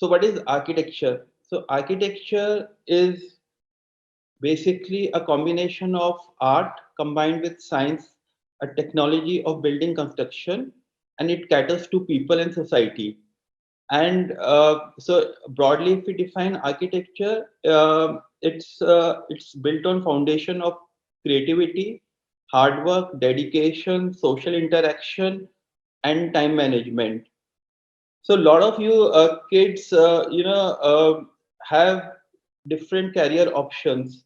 So what is architecture? So architecture is basically a combination of art combined with science, a technology of building construction, and it caters to people and society. And so broadly, if we define architecture, it's built on foundation of creativity, hard work, dedication, social interaction, and time management. So a lot of you kids, have different career options,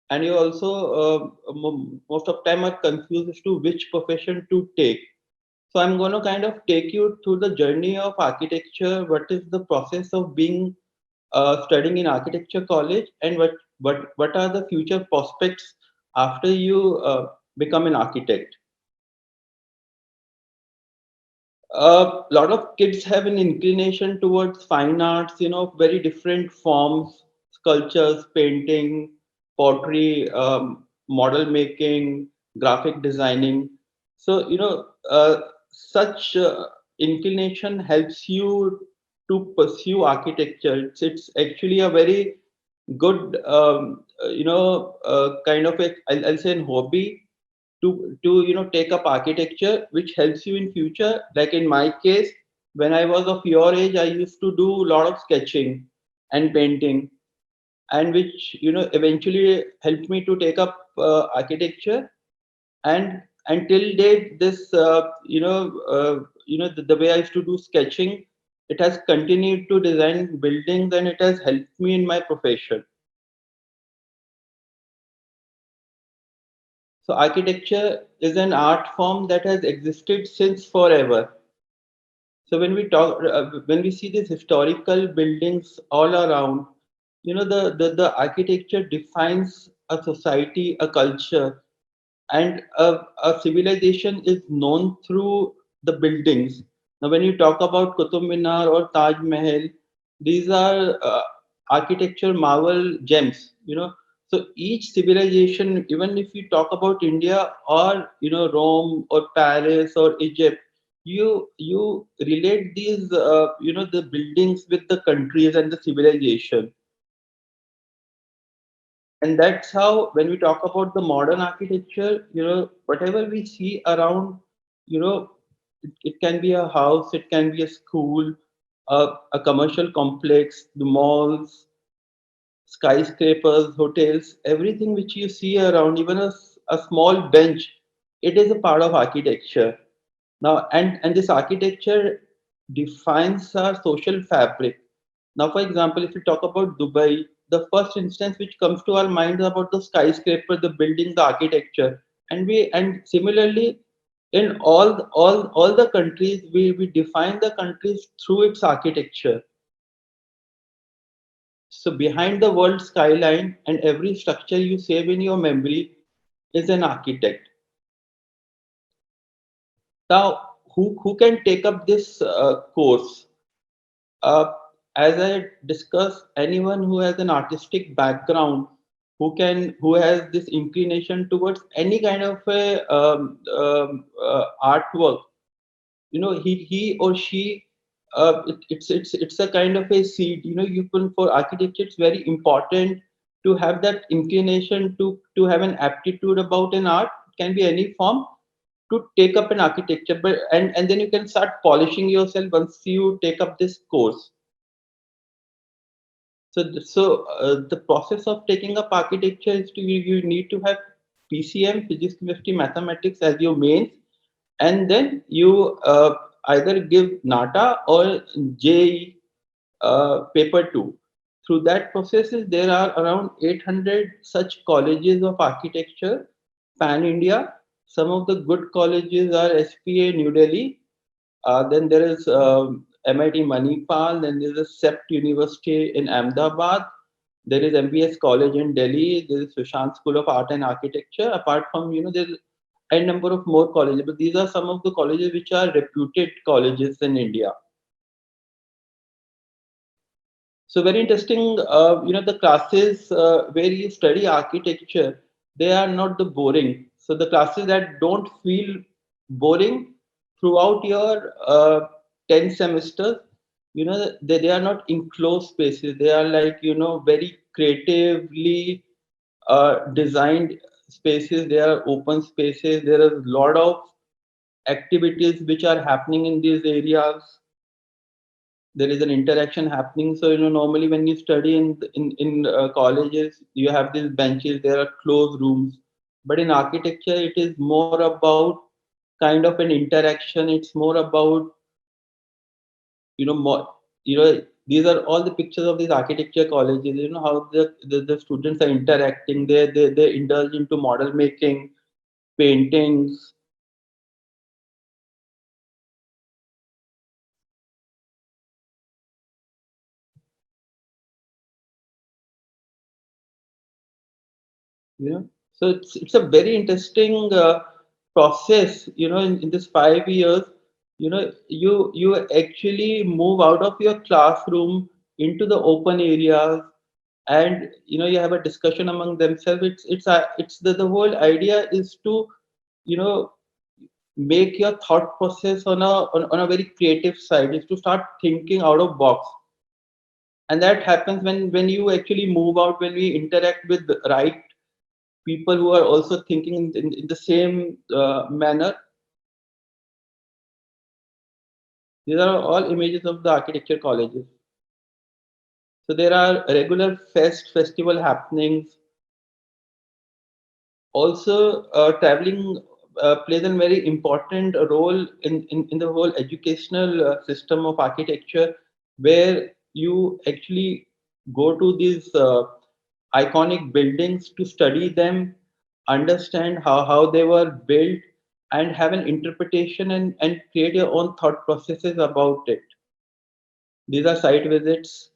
and you also most of time are confused as to which profession to take. So I'm going to kind of take you through the journey of architecture. What is the process of being studying in architecture college, and what are the future prospects after you become an architect? A lot of kids have an inclination towards fine arts, very different forms, sculptures, painting, pottery, model making, graphic designing. So, such inclination helps you to pursue architecture. It's actually a very good, kind of I'll say an hobby to take up architecture, which helps you in future. Like in my case, when I was of your age, I used to do a lot of sketching and painting, and which eventually helped me to take up architecture. And until date, this the way I used to do sketching, it has continued to design buildings, and it has helped me in my profession. So architecture is an art form that has existed since forever. So when we see these historical buildings all around, the architecture defines a society, a culture, and a civilization is known through the buildings. Now, when you talk about Qutub Minar or Taj Mahal, these are architecture marvel gems. So each civilization, even if you talk about India or Rome or Paris or Egypt, you relate these the buildings with the countries and the civilization. And that's how, when we talk about the modern architecture, whatever we see around, it can be a house, it can be a school, a commercial complex, the malls, skyscrapers, hotels, everything which you see around, even a small bench, it is a part of architecture. Now, and this architecture defines our social fabric. Now, for example, if we talk about Dubai, the first instance which comes to our mind is about the skyscraper, the building, the architecture, and similarly in all the countries, we define the countries through its architecture. So behind the world skyline and every structure you save in your memory is an architect. Now, who can take up this course? Uh, as I discussed, anyone who has an artistic background, who has this inclination towards any kind of a artwork, he or she, it's a kind of a seed. You can, for architecture, it's very important to have that inclination to have an aptitude about an art. It can be any form, to take up an architecture, but and then you can start polishing yourself once you take up this course. So the process of taking up architecture is you need to have PCM, physics, chemistry, mathematics as your mains, and then you either give NATA or JEE paper two. Through that processes, there are around 800 such colleges of architecture pan India. Some of the good colleges are SPA New Delhi, then there is MIT Manipal, then there is a CEPT University in Ahmedabad, there is MBS College in Delhi, there is Sushant School of Art and Architecture. Apart from, there's a number of more colleges, but these are some of the colleges which are reputed colleges in India. So very interesting, the classes where you study architecture, they are not the boring. So the classes that don't feel boring throughout your 10 semesters, they are not enclosed spaces. They are like, very creatively designed spaces. They are open spaces. There is a lot of activities which are happening in these areas. There is an interaction happening. So normally when you study in colleges, you have these benches. There are closed rooms, but in architecture it is more about kind of an interaction. It's more about, more, these are all the pictures of these architecture colleges. How the students are interacting. They indulge into model making, paintings. So it's a very interesting process. In this 5 years, you actually move out of your classroom into the open areas, and you have a discussion among themselves. It's the whole idea is to, you know make your thought process on a very creative side, is to start thinking out of box. And that happens when you actually move out, when we interact with the right people who are also thinking in the same manner. These are all images of the architecture colleges. So there are regular festival happenings. Also, traveling plays a very important role in the whole educational system of architecture, where you actually go to these iconic buildings to study them, understand how they were built, and have an interpretation, and create your own thought processes about it. These are site visits.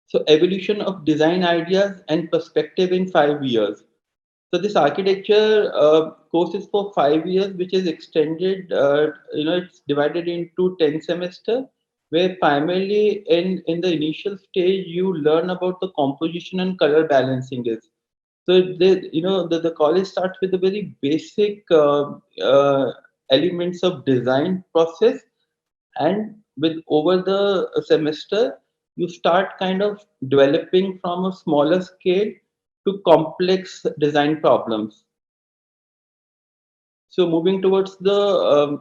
So evolution of design ideas and perspective in 5 years. So this architecture course is for 5 years, which is extended. It's divided into 10 semester, where primarily in the initial stage you learn about the composition and color balancing is. So the college starts with the very basic elements of design process, and with over the semester you start kind of developing from a smaller scale to complex design problems. So moving towards the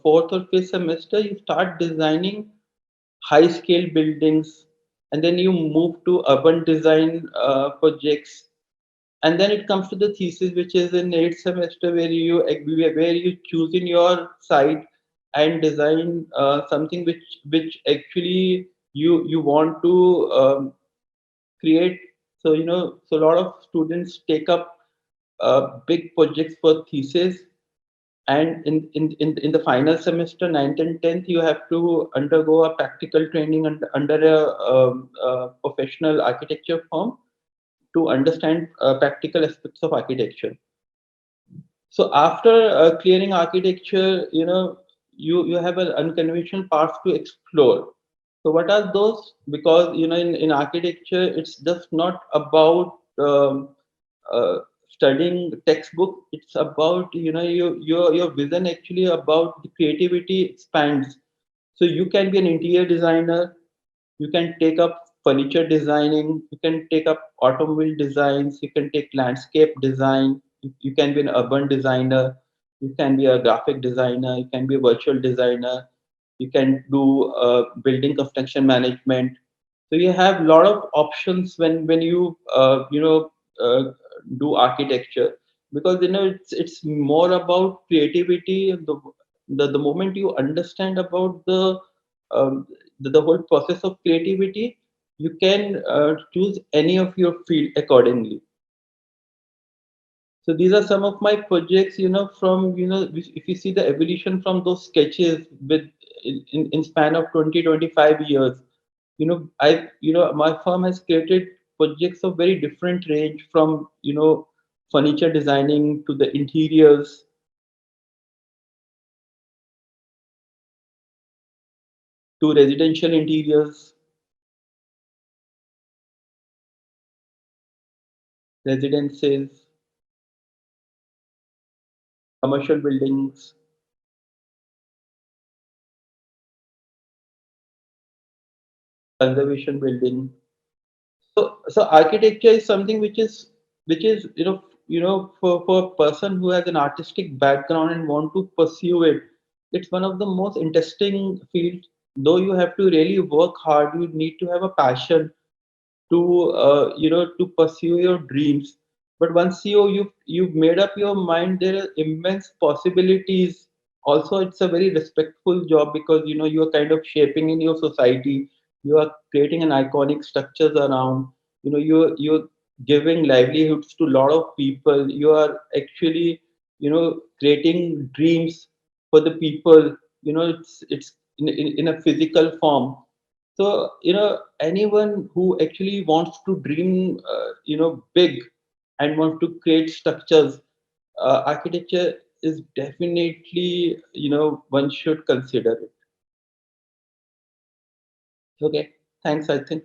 fourth or fifth semester, you start designing high scale buildings, and then you move to urban design projects. And then it comes to the thesis, which is in eighth semester, where you choose in your site and design something which actually you want to create. So so a lot of students take up big projects for thesis. And in the final semester, ninth and 10th, you have to undergo a practical training under a professional architecture firm to understand practical aspects of architecture. So after clearing architecture, you have an unconventional path to explore. So what are those? Because in architecture, it's just not about uh, studying textbook. It's about your vision actually about the creativity expands. So you can be an interior designer, you can take up furniture designing, you can take up automobile designs, you can take landscape design, you can be an urban designer, you can be a graphic designer, you can be a virtual designer, you can do building construction management. So you have a lot of options when you uh, do architecture, because it's more about creativity. The moment you understand about um, the whole process of creativity, you can choose any of your field accordingly. So these are some of my projects, from, if you see the evolution from those sketches with in span of 20-25 years, my firm has created projects of very different range, from, furniture designing to the interiors, to residential interiors, residences, commercial buildings. conservation building. So architecture is something which is for a person who has an artistic background and want to pursue it, it's one of the most interesting fields. Though you have to really work hard, you need to have a passion to to pursue your dreams. But once you've made up your mind, there are immense possibilities. Also, it's a very respectful job because you are kind of shaping in your society. You are creating an iconic structures around. You're giving livelihoods to a lot of people. You are actually creating dreams for the people. It's in a physical form. So anyone who actually wants to dream big and wants to create structures, architecture is definitely one should consider it. Okay, thanks, I think.